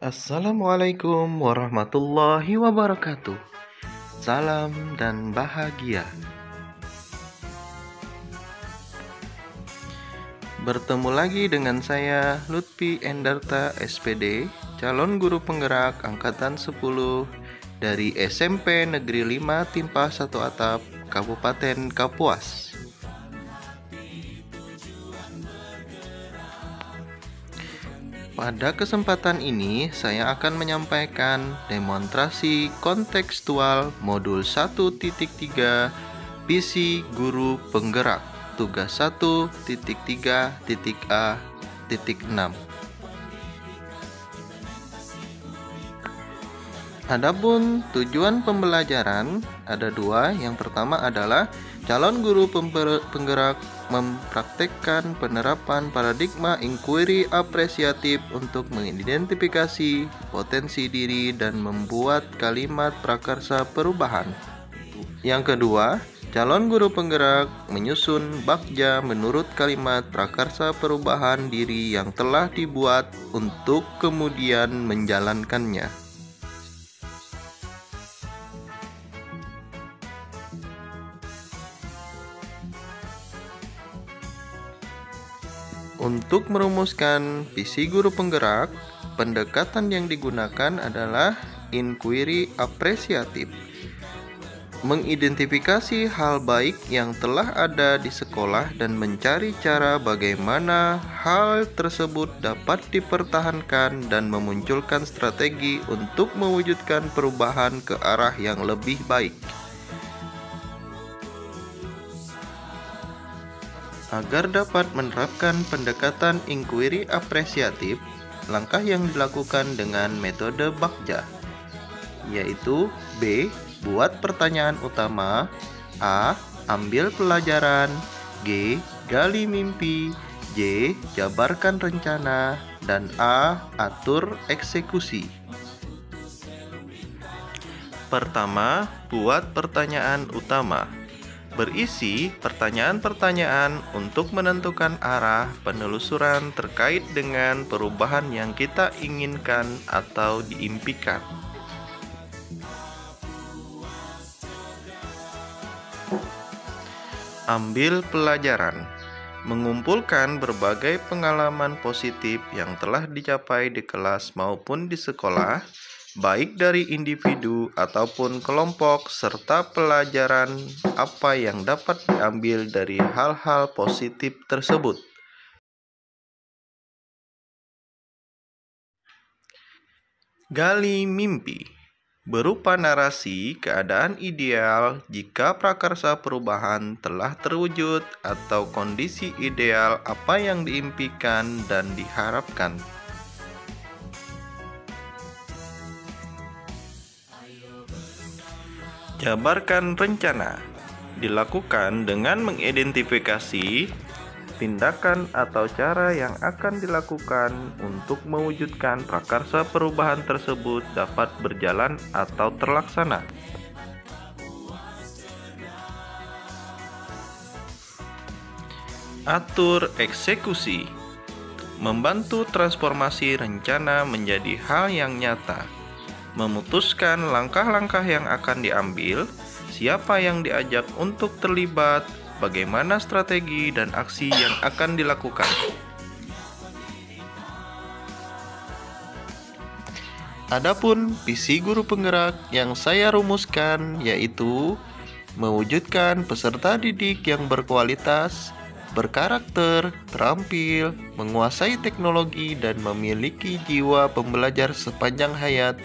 Assalamualaikum warahmatullahi wabarakatuh. Salam dan bahagia. Bertemu lagi dengan saya Lutfi Endarta SPD, calon guru penggerak angkatan 10 dari SMP Negeri 5 Timpa 1 Atap, Kabupaten Kapuas. Pada kesempatan ini, saya akan menyampaikan demonstrasi kontekstual modul 1.3 visi guru penggerak tugas 1.3.A.6. Adapun tujuan pembelajaran ada dua. Yang pertama adalah calon guru penggerak mempraktekkan penerapan paradigma inquiry apresiatif untuk mengidentifikasi potensi diri dan membuat kalimat prakarsa perubahan. Yang kedua, calon guru penggerak menyusun bagja menurut kalimat prakarsa perubahan diri yang telah dibuat untuk kemudian menjalankannya. Untuk merumuskan visi guru penggerak, pendekatan yang digunakan adalah inquiry apresiatif. Mengidentifikasi hal baik yang telah ada di sekolah dan mencari cara bagaimana hal tersebut dapat dipertahankan dan memunculkan strategi untuk mewujudkan perubahan ke arah yang lebih baik. Agar dapat menerapkan pendekatan inquiry apresiatif, langkah yang dilakukan dengan metode bagja, yaitu B. Buat pertanyaan utama, A. Ambil pelajaran, G. Gali mimpi, J. Jabarkan rencana, dan A. Atur eksekusi. Pertama, buat pertanyaan utama. Berisi pertanyaan-pertanyaan untuk menentukan arah penelusuran terkait dengan perubahan yang kita inginkan atau diimpikan. Ambil pelajaran. Mengumpulkan berbagai pengalaman positif yang telah dicapai di kelas maupun di sekolah, baik dari individu ataupun kelompok, serta pelajaran apa yang dapat diambil dari hal-hal positif tersebut. Gali mimpi berupa narasi keadaan ideal jika prakarsa perubahan telah terwujud atau kondisi ideal apa yang diimpikan dan diharapkan. Jabarkan rencana dilakukan dengan mengidentifikasi tindakan atau cara yang akan dilakukan untuk mewujudkan prakarsa perubahan tersebut dapat berjalan atau terlaksana. Atur eksekusi membantu transformasi rencana menjadi hal yang nyata. Memutuskan langkah-langkah yang akan diambil, siapa yang diajak untuk terlibat, bagaimana strategi dan aksi yang akan dilakukan. Adapun visi guru penggerak yang saya rumuskan yaitu mewujudkan peserta didik yang berkualitas, berkarakter, terampil, menguasai teknologi, dan memiliki jiwa pembelajar sepanjang hayat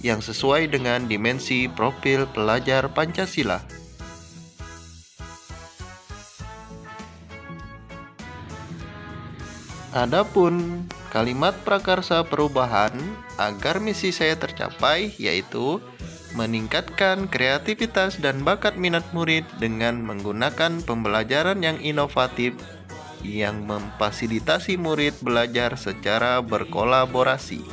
yang sesuai dengan dimensi profil pelajar Pancasila. Adapun kalimat prakarsa perubahan agar misi saya tercapai yaitu meningkatkan kreativitas dan bakat minat murid dengan menggunakan pembelajaran yang inovatif yang memfasilitasi murid belajar secara berkolaborasi.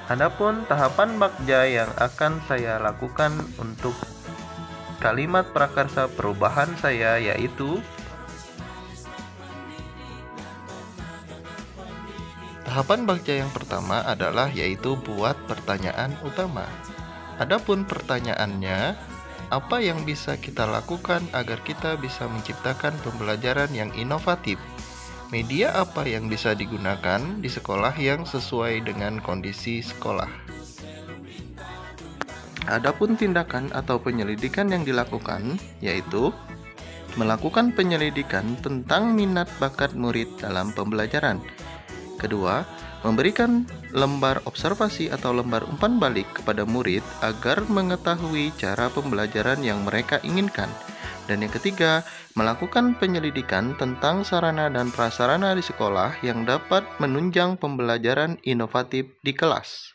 Adapun tahapan bagja yang akan saya lakukan untuk kalimat prakarsa perubahan saya yaitu Tahapan bagja yang pertama adalah yaitu buat pertanyaan utama. Adapun pertanyaannya, apa yang bisa kita lakukan agar kita bisa menciptakan pembelajaran yang inovatif? Media apa yang bisa digunakan di sekolah yang sesuai dengan kondisi sekolah? Adapun tindakan atau penyelidikan yang dilakukan yaitu melakukan penyelidikan tentang minat bakat murid dalam pembelajaran. Kedua, memberikan lembar observasi atau lembar umpan balik kepada murid agar mengetahui cara pembelajaran yang mereka inginkan. Dan yang ketiga, melakukan penyelidikan tentang sarana dan prasarana di sekolah yang dapat menunjang pembelajaran inovatif di kelas.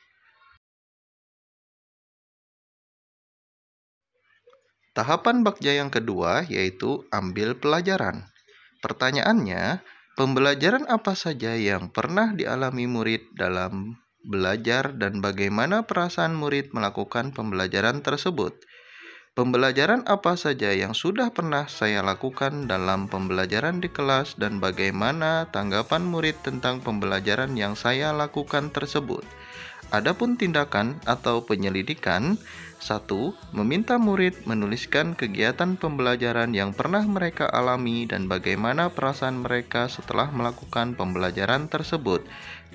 Tahapan bagja yang kedua yaitu ambil pelajaran. Pertanyaannya, pembelajaran apa saja yang pernah dialami murid dalam belajar dan bagaimana perasaan murid melakukan pembelajaran tersebut? Pembelajaran apa saja yang sudah pernah saya lakukan dalam pembelajaran di kelas dan bagaimana tanggapan murid tentang pembelajaran yang saya lakukan tersebut? Adapun tindakan atau penyelidikan, 1. Meminta murid menuliskan kegiatan pembelajaran yang pernah mereka alami dan bagaimana perasaan mereka setelah melakukan pembelajaran tersebut.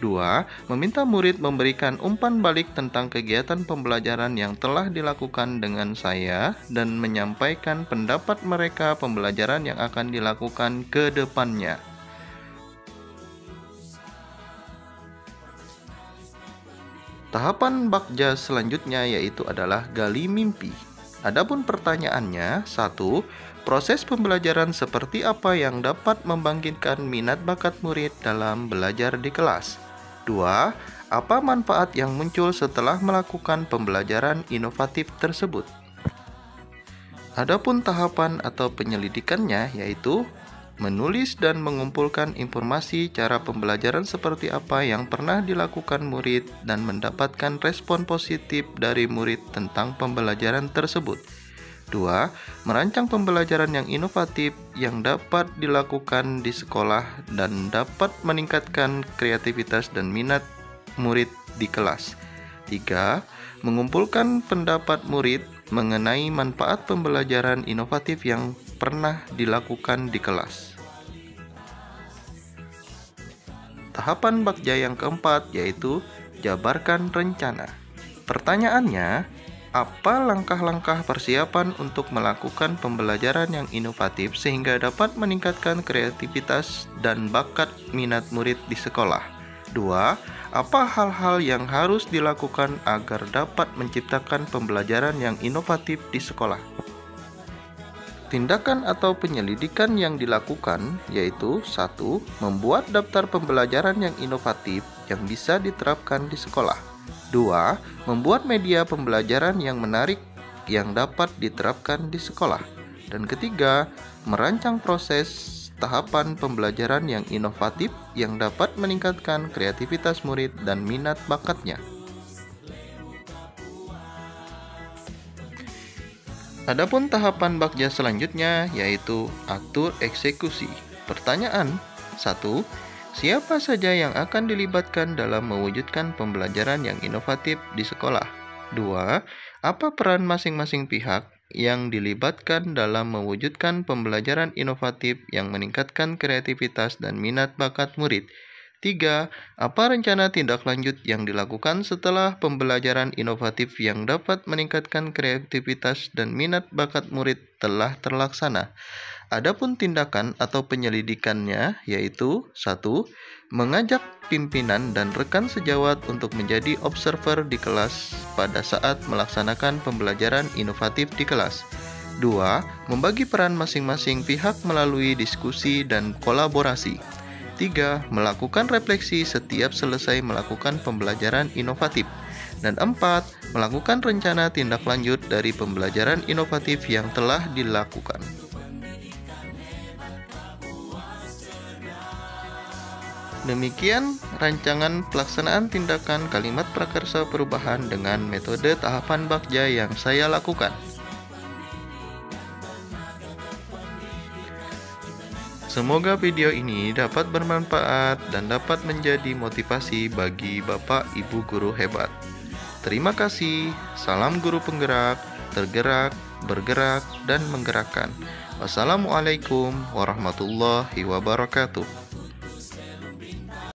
2. Meminta murid memberikan umpan balik tentang kegiatan pembelajaran yang telah dilakukan dengan saya dan menyampaikan pendapat mereka pembelajaran yang akan dilakukan ke depannya. Tahapan bagja selanjutnya yaitu adalah gali mimpi. Adapun pertanyaannya, 1. Proses pembelajaran seperti apa yang dapat membangkitkan minat bakat murid dalam belajar di kelas? 2. Apa manfaat yang muncul setelah melakukan pembelajaran inovatif tersebut? Adapun tahapan atau penyelidikannya yaitu menulis dan mengumpulkan informasi cara pembelajaran seperti apa yang pernah dilakukan murid dan mendapatkan respon positif dari murid tentang pembelajaran tersebut. 2. Merancang pembelajaran yang inovatif yang dapat dilakukan di sekolah dan dapat meningkatkan kreativitas dan minat murid di kelas. 3. Mengumpulkan pendapat murid mengenai manfaat pembelajaran inovatif yang pernah dilakukan di kelas. Tahapan bagja yang keempat yaitu jabarkan rencana. Pertanyaannya, apa langkah-langkah persiapan untuk melakukan pembelajaran yang inovatif sehingga dapat meningkatkan kreativitas dan bakat minat murid di sekolah? 2. Apa hal-hal yang harus dilakukan agar dapat menciptakan pembelajaran yang inovatif di sekolah? Tindakan atau penyelidikan yang dilakukan yaitu 1. Membuat daftar pembelajaran yang inovatif yang bisa diterapkan di sekolah. 2. Membuat media pembelajaran yang menarik yang dapat diterapkan di sekolah. Dan ketiga, merancang proses tahapan pembelajaran yang inovatif yang dapat meningkatkan kreativitas murid dan minat bakatnya. Adapun tahapan bagja selanjutnya yaitu atur eksekusi. Pertanyaan 1. Siapa saja yang akan dilibatkan dalam mewujudkan pembelajaran yang inovatif di sekolah? 2. Apa peran masing-masing pihak yang dilibatkan dalam mewujudkan pembelajaran inovatif yang meningkatkan kreativitas dan minat bakat murid? 3. Apa rencana tindak lanjut yang dilakukan setelah pembelajaran inovatif yang dapat meningkatkan kreativitas dan minat bakat murid telah terlaksana? Adapun tindakan atau penyelidikannya yaitu 1. Mengajak pimpinan dan rekan sejawat untuk menjadi observer di kelas pada saat melaksanakan pembelajaran inovatif di kelas. 2. Membagi peran masing-masing pihak melalui diskusi dan kolaborasi. 3. Melakukan refleksi setiap selesai melakukan pembelajaran inovatif. Dan 4. Melakukan rencana tindak lanjut dari pembelajaran inovatif yang telah dilakukan. Demikian rancangan pelaksanaan tindakan kalimat prakarsa perubahan dengan metode tahapan bagja yang saya lakukan. Semoga video ini dapat bermanfaat dan dapat menjadi motivasi bagi Bapak Ibu guru hebat. Terima kasih. Salam guru penggerak, tergerak, bergerak, dan menggerakkan. Wassalamualaikum warahmatullahi wabarakatuh.